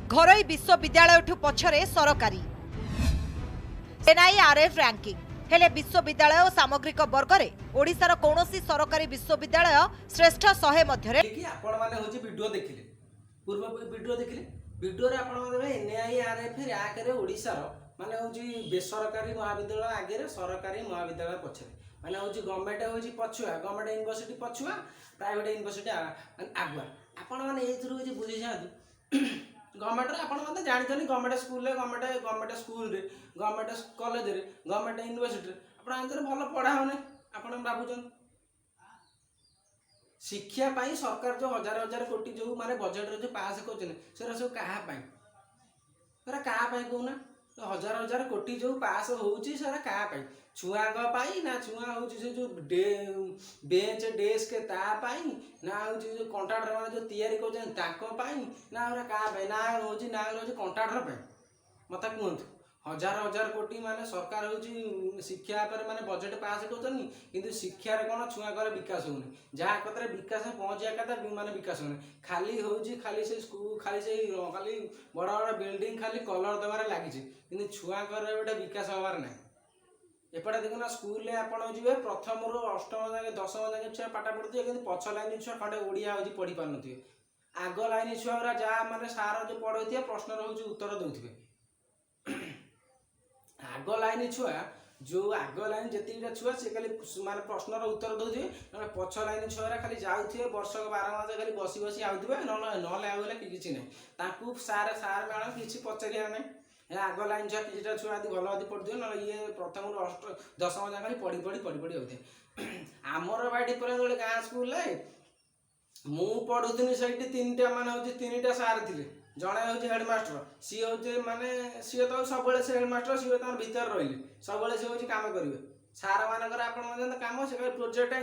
घरोई विश्वविद्यालय पछरे सरकारी NIRF ranking हेले विश्वविद्यालय और सामग्रिक वर्ग में ओडिशार कौनसी सरकारी विश्वविद्यालय श्रेष्ठ 100 मध्य आपण माने होची वीडियो देखिले पूर्व वीडियो देखिले वीडियो रे आपण माने एनआईआरएफ रैंक रे ओडिशार माने होची बेसरकारी महाविद्यालय आगे रे सरकारी महाविद्यालय पछरे माने होची गवर्नमेंट होची पछुआ गवर्नमेंट यूनिवर्सिटी पछुआ प्राइवेट यूनिवर्सिटी आगुआ आपण माने एथुरु होची बुझी जातु गवर्नमेंट रे आपण माने जानिछनी गवर्नमेंट स्कूल रे गवर्नमेंट स्कूल रे गवर्नमेंट कॉलेज रे गवर्नमेंट यूनिवर्सिटी रे आपण आंतर भलो पढ़ा होने आपण भाबुछन शिक्षा पाई सरकार जो हजार हजार कोटी जो माने बजेट रे जो पास करछन सेरा सब कहा पाई सेरा कहा पाई कहूना हजार हजार कोटी जो पास होउची सेरा कहा पाई छुआंग पाई ना छुआ होउची से जो बेंच डेस्क ता पाई ना होउची जो कॉन्ट्रैक्टर माने जो तैयारी करछन ताको पाई ना ओरा कहा पाई ना होउची कॉन्ट्रैक्टर पाई मता कहंतु हजार हजार कोटी माने सरकार होउची शिक्षा पर माने बजेट पास करछन किंतु शिक्षा रे कोन छुआ करे विकास होउनी जहा कतरे विकास पहुंचिया कता माने विकास होउनी खाली होउची खाली से स्कूल खाली से खाली बड़ बड़ बिल्डिंग खाली कलर दबारे लागि छि किंतु छुआ करे बेटा विकास होबार नै एपटा देखना स्कूल ले आपण जिवे प्रथम रो अष्टम जाके दशम जाके छुआ पाठ पढुथि किंतु पछ लाइन छुआ खंडे ओडिया होजी पढी पारनथि आग लाइन छुआ जा माने सार जो पढौथि प्रश्न होउची उत्तर दउथिबे आग लाइन छुआ जो आग लाइन जेतिटा छुआ से खाली माने प्रश्न उत्तर दउथिबे ना पछ लाइन छुआ खाली जाउथिबे वर्ष 12 मास खाली बसी बसी आउथिबे नले आउले किछि नै ताकू सार मैडम किछि पचरिया नै ए आग लाइन छुआ किछिटा छुआ आदि भलो आदि पढदियो न ये प्रथम रो अष्ट दशम जा खाली पढी आउथे हमर बाडी पर गोटे गाँ स्कूल ले मु पढुथिनी सेठी तीनटा माने होची तीनटा सार थिले जणे होची हेडमास्टर सी होची माने सी तो सब से हेडमास्टर सी तार भीतर रहिले सब से होची काम करिवे सार मानकर आपण मन काम से प्रोजेक्ट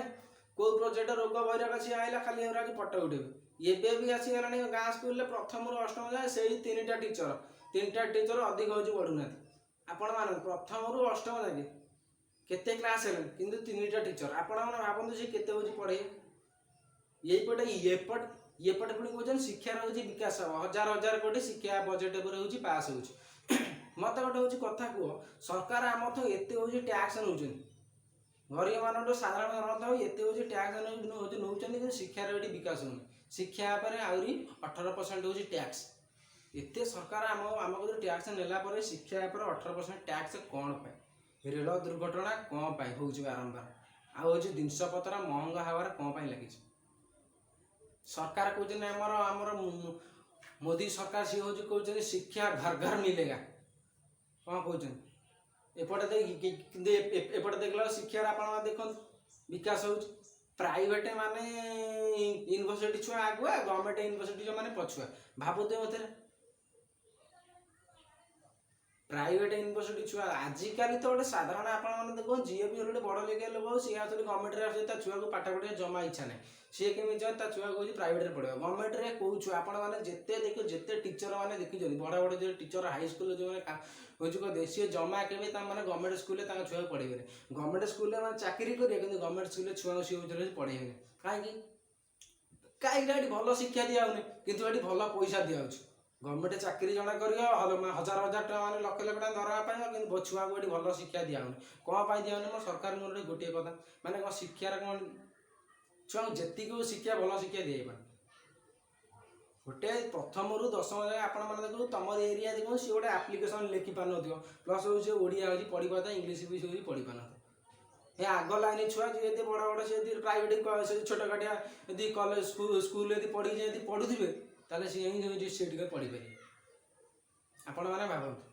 को प्रोजेक्ट रोग वैराग सी आइला खाली हमरा की फोटो उठेबे एबे भी आसी गलानी गाँ स्कूल ले प्रथम रो अष्टम जाय सेही तीनटा टीचर अधिक होची पढुना आपण मान प्रथम रो अष्टम जाके केते क्लास हेले किंतु तीनटा टीचर आपण मन भाबंतु से केते होची पढे एपटे पुणी कहते शिक्षा रोचे विकास हजार हजार कोटी शिक्षा बजेट पर होची पास होची मत गोटे हूँ कथा कह सरकार आम तो एत हूँ टैक्स नौ गरीब मान साधारण जनता एत हूँ टैक्स नौ शिक्षार ये विकास हो शिक्षा आहरी 18% हूँ टैक्स एत सरकार आम को टैक्स नेला शिक्षा 18% टैक्स कौन पाए रेल दुर्घटना कौन पाए हूँ बारंबार आउ जिनपतर महंगा हबार कौन लगी सरकार कहते आमर मोदी सरकार सी हूँ कहते शिक्षा घर घर मिलेगा कौन कहते एपटे देखला शिक्षा आप देख विकास हो प्राइवेट माने यूनिवर्सिटी छुआ आगुआ गवर्नमेंट यूनिवर्सिटी जो माने पछुआ भाबुते मते प्राइवेट यूनिवर्सिटी छुआ आजिकल तो गोटे साधारण आपण देखो जी भी गोटे बड़ लेवल लोक सी गवर्नमेंट रे छुआ को पाठ पढ़ा जमा इच्छा ना सी केमी जाए छुआ को प्राइवेट रे पढ़ा गवर्नमेंट रे कौ छुआ आपने जिते देखो जिते टीचर मैंने देखी बड़ बड़ जो टीचर हाई स्कूल जो मैंने सी जमा के गवर्नमेंट स्कूल छुआ पढ़ेबे गवर्नमेंट स्कूल चाकरी करेंगे कि गवर्नमेंट स्कूल छुआ सी पढ़ेबे कहीं कहीं भल शिक्षा दिया कि भल पैसा दिया गवर्नमेंट चाकरी जड़े कर हजार हजार टाँग मैंने लक्ष लक्ष टाँग दरवा पाए कि छुआ को भल शिक्षा दिया कौन दिया मो सरकार गोटे गोटे कथा माने कौन शिक्षार कौन छुआ जी शिक्षा भल शिक्षा दिए गोटे प्रथम रु दशम जाए आप देखो तुम एरिया देखो सी गोटे आप्लिकेसन लिखि पार न प्लस हूँ ओडिया हूँ पढ़ी पाता इंग्लीश भी हूँ पढ़ी पार ये आग लाइन छुआ जी बड़ बड़ से प्राइवेट छोट काटिया यदि कॉलेज स्कूल यदि पढ़ी जाए पढ़ुवे ताले सी टी पढ़ी पारे आपण मैंने भावतु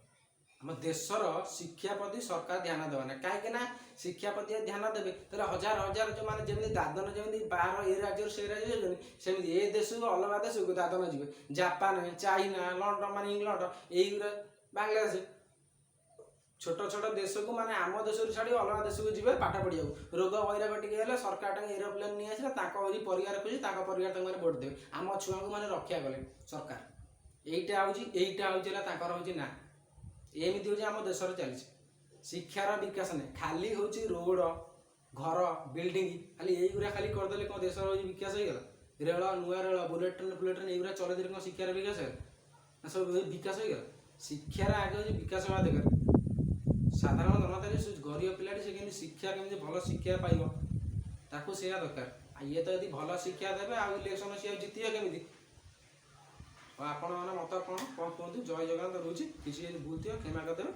आम देशर शिक्षा प्रति सरकार ध्यान देवाना कहीं शिक्षा प्रति ध्यान देवे तो हजार हजार जो मैंने जमी दादन जमी बाहर ए राज्य से राज्य सेमती ए देश को अलग देश को दादन जी जापान चाइना लंडन मान इंग्लैंड यही बांग्लादेश छोट छोट देश को माने आम देश छाड़ी अलग देश को जी पाठ पढ़िया रोग वैराग टे सरकार एरोप्लेन नहीं आसला परिवार खोजी परिवार भोट देवे आम छुआ को मैंने रक्षा कले सरकार यहीटा हूँ ना एमती हूँ आम देश चली शिक्षार विकास नहीं खाली हूँ रोड घर बिल्डिंग खाली यही खाली करदे देश विकास हो गला रेल नुआ रेल बुलेट ट्रेन ये चलते कौन शिक्षार विकास है ନା ସବୁ ବିକାଶ ହେଇଗଲା। ଶିକ୍ଷାର ଆଗେ ହେଉଛି ବିକାଶ ହେବା ଦରକାର। ସାଧାରଣ ଜନତାରେ ସେ ଗରିବ ପିଲାଟି ସେ କେମିତି ଶିକ୍ଷା କେମିତି ଭଲ ଶିକ୍ଷା ପାଇବ ତାକୁ ସେଇଆ ଦରକାର। ଆଉ ଇଏ ତ ଯଦି ଭଲ ଶିକ୍ଷା ଦେବେ ଆଉ ଇଲେକ୍ସନ ସିଏ ଜିତିବେ କେମିତି? ଆଉ ଆପଣମାନେ ମତ କ'ଣ କୁହନ୍ତୁ? ଜୟ ଜଗନ୍ନାଥ ରହୁଛି। କିଛି ଯଦି ଭୁଲ ଥିବ କ୍ଷମା କରିଦେବେ।